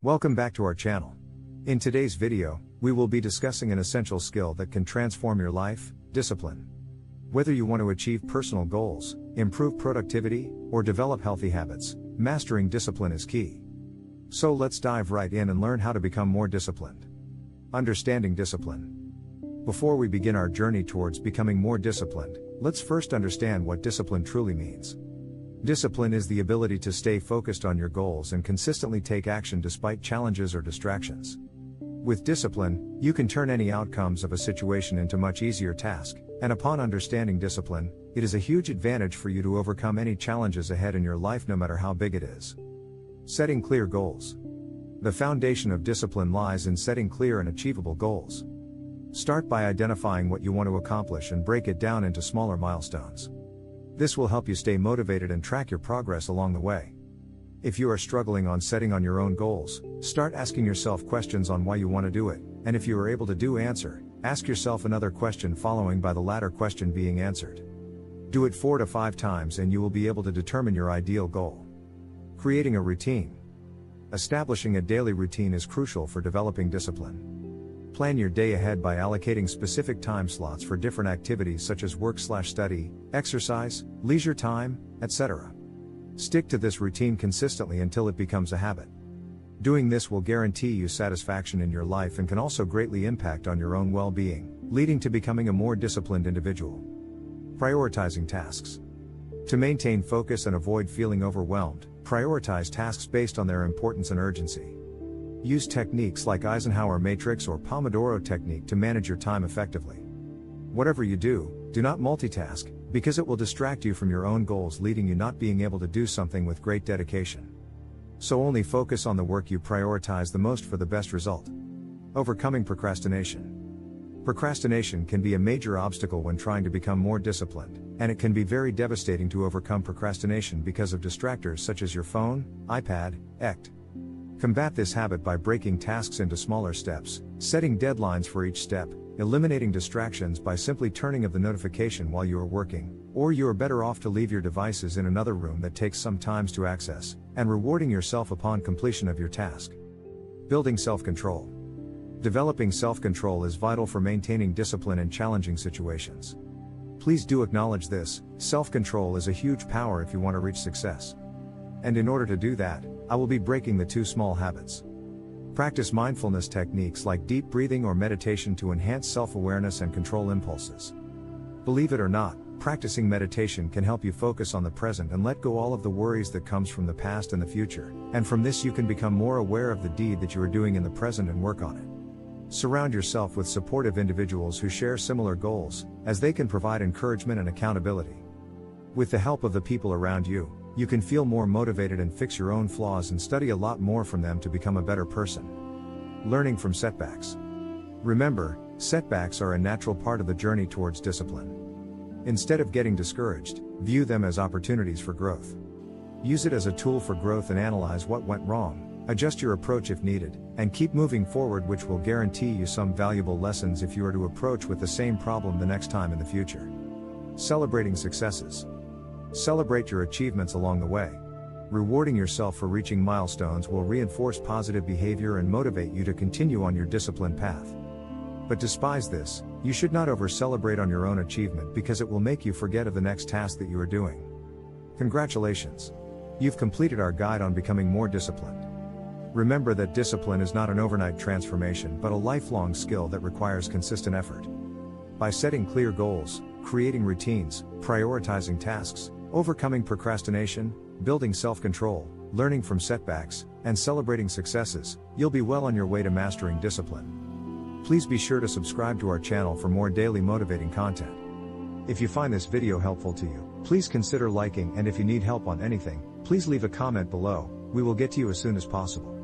Welcome back to our channel. In today's video, we will be discussing an essential skill that can transform your life: discipline. Whether you want to achieve personal goals, improve productivity, or develop healthy habits, mastering discipline is key. So let's dive right in and learn how to become more disciplined. Understanding discipline. Before we begin our journey towards becoming more disciplined, let's first understand what discipline truly means. Discipline is the ability to stay focused on your goals and consistently take action despite challenges or distractions. With discipline, you can turn any outcomes of a situation into much easier task, and upon understanding discipline, it is a huge advantage for you to overcome any challenges ahead in your life, no matter how big it is. Setting clear goals. The foundation of discipline lies in setting clear and achievable goals. Start by identifying what you want to accomplish and break it down into smaller milestones. This will help you stay motivated and track your progress along the way. If you are struggling on setting on your own goals, start asking yourself questions on why you want to do it, and if you are able to ask yourself another question following by the latter question being answered. Do it 4 to 5 times and you will be able to determine your ideal goal. Creating a routine. Establishing a daily routine is crucial for developing discipline. Plan your day ahead by allocating specific time slots for different activities such as work/study, exercise, leisure time, etc. Stick to this routine consistently until it becomes a habit. Doing this will guarantee you satisfaction in your life and can also greatly impact on your own well-being, leading to becoming a more disciplined individual. Prioritizing tasks. To maintain focus and avoid feeling overwhelmed, prioritize tasks based on their importance and urgency. Use techniques like Eisenhower matrix or Pomodoro technique to manage your time effectively. Whatever you do not multitask, because it will distract you from your own goals, leading you not being able to do something with great dedication. So only focus on the work you prioritize the most for the best result. Overcoming procrastination. Procrastination can be a major obstacle when trying to become more disciplined, and it can be very devastating to overcome procrastination because of distractors such as your phone, iPad, etc. Combat this habit by breaking tasks into smaller steps, setting deadlines for each step, eliminating distractions by simply turning off the notification while you are working, or you are better off to leave your devices in another room that takes some time to access, and rewarding yourself upon completion of your task. Building self-control. Developing self-control is vital for maintaining discipline in challenging situations. Please do acknowledge this: self-control is a huge power if you want to reach success. And in order to do that, I will be breaking the 2 small habits. Practice mindfulness techniques like deep breathing or meditation to enhance self-awareness and control impulses. Believe it or not, practicing meditation can help you focus on the present and let go all of the worries that comes from the past and the future, and from this you can become more aware of the deed that you are doing in the present and work on it. Surround yourself with supportive individuals who share similar goals, as they can provide encouragement and accountability. With the help of the people around you, you can feel more motivated and fix your own flaws and study a lot more from them to become a better person. Learning from setbacks. Remember, setbacks are a natural part of the journey towards discipline. Instead of getting discouraged, view them as opportunities for growth. Use it as a tool for growth and analyze what went wrong, adjust your approach if needed, and keep moving forward, which will guarantee you some valuable lessons if you are to approach with the same problem the next time in the future. Celebrating successes. Celebrate your achievements along the way. Rewarding yourself for reaching milestones will reinforce positive behavior and motivate you to continue on your disciplined path. But despise this: you should not over-celebrate on your own achievement, because it will make you forget of the next task that you are doing. Congratulations! You've completed our guide on becoming more disciplined. Remember that discipline is not an overnight transformation but a lifelong skill that requires consistent effort. By setting clear goals, creating routines, prioritizing tasks, overcoming procrastination, building self-control, learning from setbacks, and celebrating successes, you'll be well on your way to mastering discipline. Please be sure to subscribe to our channel for more daily motivating content. If you find this video helpful to you, please consider liking, and if you need help on anything, please leave a comment below. We will get to you as soon as possible.